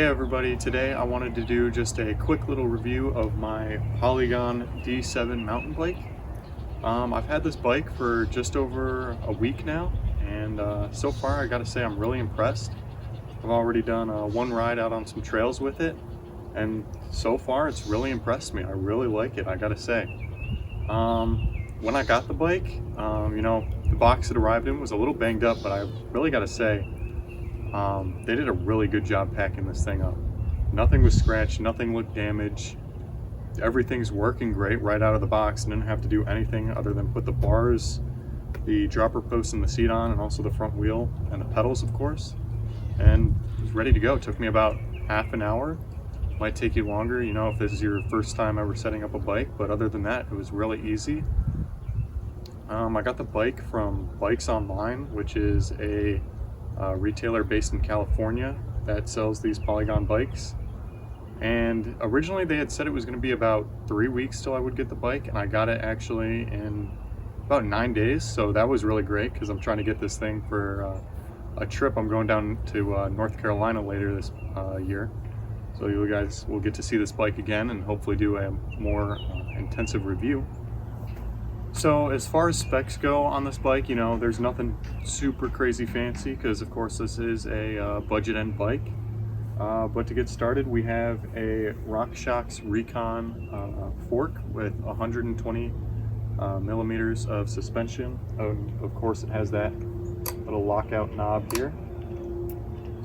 Hey everybody, today I wanted to do just a quick little review of my Polygon D7 Mountain Bike. I've had this bike for just over a week now, and so far I gotta say I'm really impressed. I've already done one ride out on some trails with it, and so far it's really impressed me. I really like it, I gotta say. When I got the bike, the box it arrived in was a little banged up, but I really gotta say, they did a really good job packing this thing up. Nothing was scratched, nothing looked damaged. Everything's working great right out of the box. I didn't have to do anything other than put the bars, the dropper post and the seat on, and also the front wheel and the pedals, of course. And it was ready to go. It took me about half an hour. Might take you longer, if this is your first time ever setting up a bike, but other than that, it was really easy. I got the bike from Bikes Online, which is a retailer based in California that sells these Polygon bikes. And originally they had said it was going to be about 3 weeks till I would get the bike, and I got it actually in about 9 days. So that was really great because I'm trying to get this thing for a trip. I'm going down to North Carolina later this year. So you guys will get to see this bike again and hopefully do a more intensive review. So as far as specs go on this bike, there's nothing super crazy fancy because of course this is a budget end bike. But to get started, we have a RockShox Recon fork with 120 millimeters of suspension. Of course it has that little lockout knob here.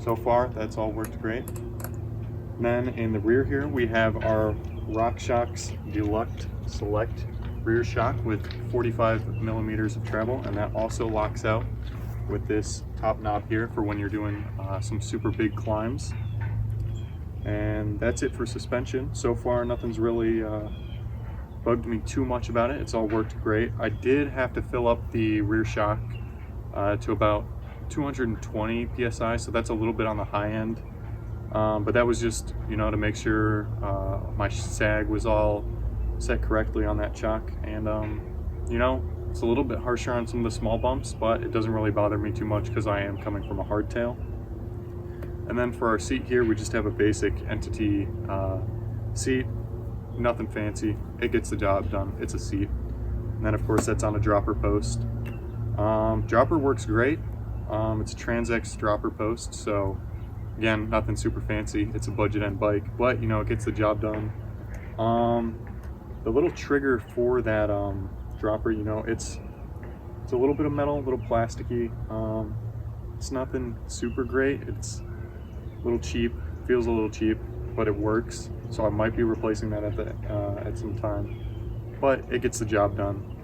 So far that's all worked great. And then in the rear here we have our RockShox Deluxe Select rear shock with 45 millimeters of travel, and that also locks out with this top knob here for when you're doing some super big climbs. And that's it for suspension. So far nothing's really bugged me too much about it. It's all worked great. I did have to fill up the rear shock to about 220 psi, so that's a little bit on the high end, but that was just to make sure my sag was all set correctly on that shock. And it's a little bit harsher on some of the small bumps, but it doesn't really bother me too much because I am coming from a hardtail. And then for our seat here, we just have a basic Entity seat, nothing fancy. It gets the job done. It's a seat. And then of course that's on a dropper post. Dropper works great. It's a Trans-X dropper post, so again, nothing super fancy. It's a budget end bike, but it gets the job done. The little trigger for that dropper, it's a little bit of metal, a little plasticky. It's nothing super great. It's a little cheap, feels a little cheap, but it works. So I might be replacing that at some time. But it gets the job done,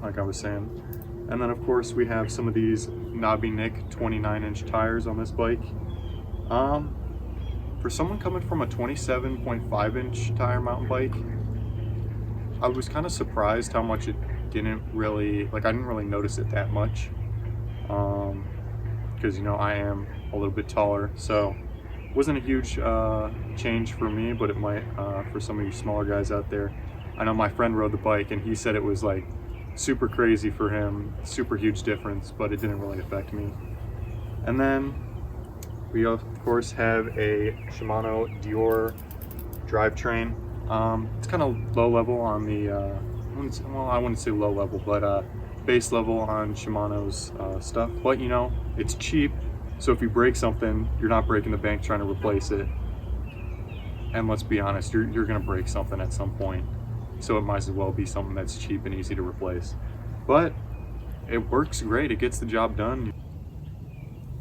like I was saying. And then of course we have some of these Knobby Nick 29-inch tires on this bike. For someone coming from a 27.5-inch tire mountain bike, I was kind of surprised how much it didn't really, I didn't really notice it that much. Because, I am a little bit taller, so it wasn't a huge change for me, but it might for some of you smaller guys out there. I know my friend rode the bike and he said it was super crazy for him, super huge difference, but it didn't really affect me. And then we of course have a Shimano Dior Drivetrain. It's kind of low level on the, I wouldn't say low level, but base level on Shimano's stuff. But it's cheap, so if you break something, you're not breaking the bank trying to replace it. And let's be honest, you're gonna break something at some point. So it might as well be something that's cheap and easy to replace. But it works great, it gets the job done.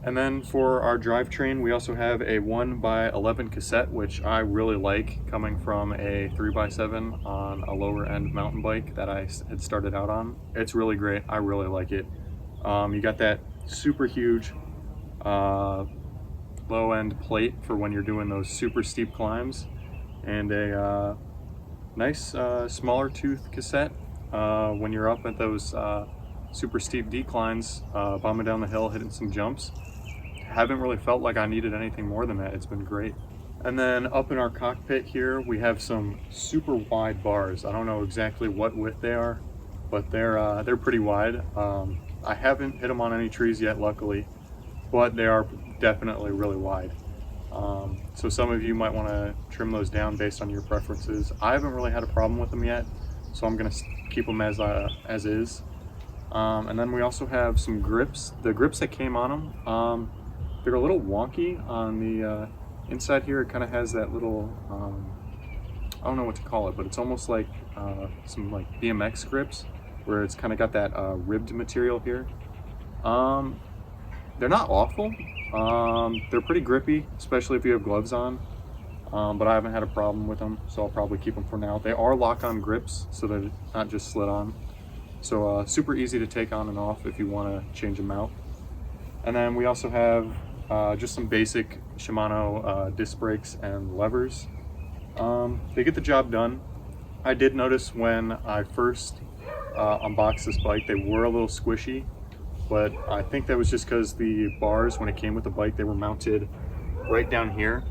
And then for our drivetrain, we also have a 1x11 cassette, which I really like, coming from a 3x7 on a lower end mountain bike that I had started out on. It's really great, I really like it. You got that super huge low end plate for when you're doing those super steep climbs, and a nice smaller tooth cassette when you're up at those super steep declines, bombing down the hill, hitting some jumps. Haven't really felt like I needed anything more than that. It's been great. And then up in our cockpit here, we have some super wide bars. I don't know exactly what width they are, but they're pretty wide. I haven't hit them on any trees yet, luckily, but they are definitely really wide. So some of you might want to trim those down based on your preferences. I haven't really had a problem with them yet, so I'm going to keep them as is. And then we also have some grips. The grips that came on them, they're a little wonky on the inside here. It kind of has that little, I don't know what to call it, but it's almost like some like BMX grips, where it's kind of got that ribbed material here. They're not awful. They're pretty grippy, especially if you have gloves on. But I haven't had a problem with them, so I'll probably keep them for now. They are lock-on grips, so they're not just slid on. So super easy to take on and off if you want to change them out. And then we also have just some basic Shimano disc brakes and levers. They get the job done. I did notice when I first unboxed this bike, they were a little squishy, but I think that was just because the bars, when it came with the bike, they were mounted right down here.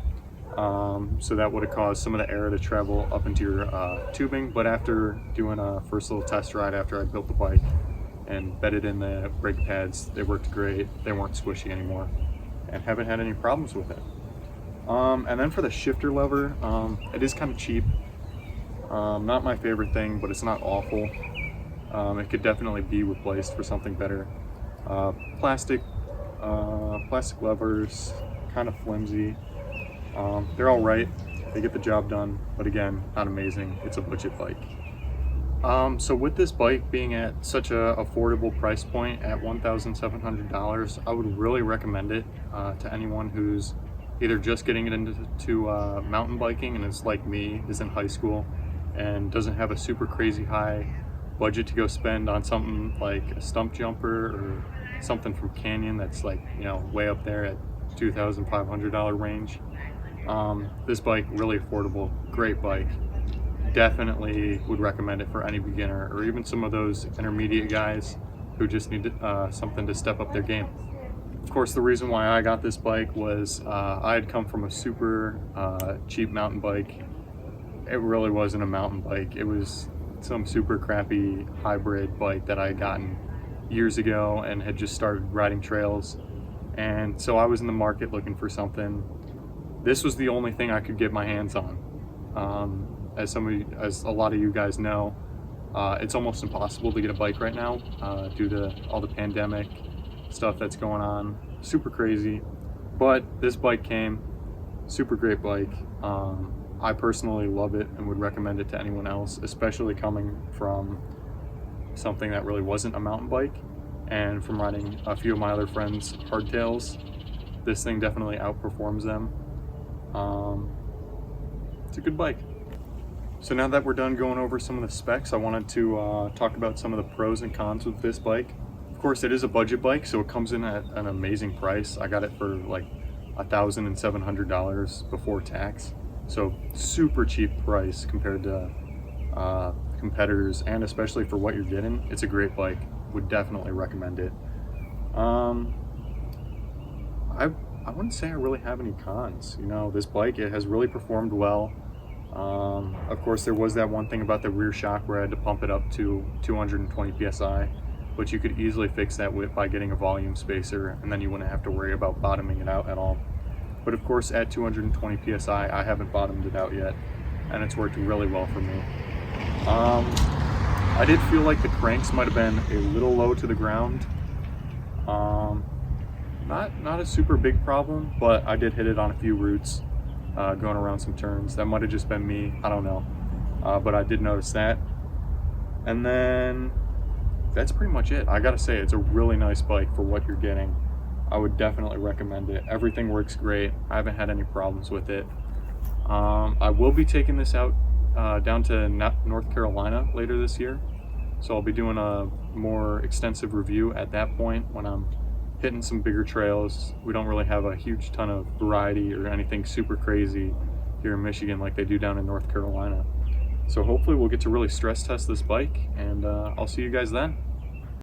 So that would have caused some of the air to travel up into your tubing. But after doing a first little test ride after I built the bike and bedded in the brake pads, they worked great. They weren't squishy anymore and haven't had any problems with it. And then for the shifter lever, it is kind of cheap. Not my favorite thing, but it's not awful. It could definitely be replaced for something better. Plastic levers, kind of flimsy. They're all right. They get the job done, but again, not amazing. It's a budget bike. So with this bike being at such a affordable price point at $1,700, I would really recommend it to anyone who's either just getting it into mountain biking and is like me, is in high school and doesn't have a super crazy high budget to go spend on something like a stump jumper or something from Canyon that's like, you know, way up there at $2,500 range. This bike, really affordable, great bike. Definitely would recommend it for any beginner or even some of those intermediate guys who just need something to step up their game. Of course, the reason why I got this bike was I had come from a super cheap mountain bike. It really wasn't a mountain bike. It was some super crappy hybrid bike that I had gotten years ago and had just started riding trails. And so I was in the market looking for something. This was the only thing I could get my hands on. As a lot of you guys know, it's almost impossible to get a bike right now due to all the pandemic stuff that's going on. Super crazy. But this bike came, super great bike. I personally love it and would recommend it to anyone else, especially coming from something that really wasn't a mountain bike and from riding a few of my other friends' hardtails. This thing definitely outperforms them. It's a good bike. So now that we're done going over some of the specs, I wanted to talk about some of the pros and cons with this bike. Of course, it is a budget bike, so it comes in at an amazing price. I got it for like $1,700 before tax. So super cheap price compared to competitors, and especially for what you're getting, it's a great bike. Would definitely recommend it. I wouldn't say I really have any cons. You know, this bike, it has really performed well. Of course, there was that one thing about the rear shock where I had to pump it up to 220 psi, but you could easily fix that by getting a volume spacer, and then you wouldn't have to worry about bottoming it out at all. But of course, at 220 psi, I haven't bottomed it out yet, and it's worked really well for me. I did feel like the cranks might have been a little low to the ground. Not a super big problem, but I did hit it on a few routes going around some turns. That might have just been me, I don't know. But I did notice that. And then that's pretty much it. I gotta say, it's a really nice bike for what you're getting. I would definitely recommend it. Everything works great. I haven't had any problems with it. I will be taking this out down to North Carolina later this year. So I'll be doing a more extensive review at that point when I'm hitting some bigger trails. We don't really have a huge ton of variety or anything super crazy here in Michigan like they do down in North Carolina. So hopefully we'll get to really stress test this bike, and I'll see you guys then.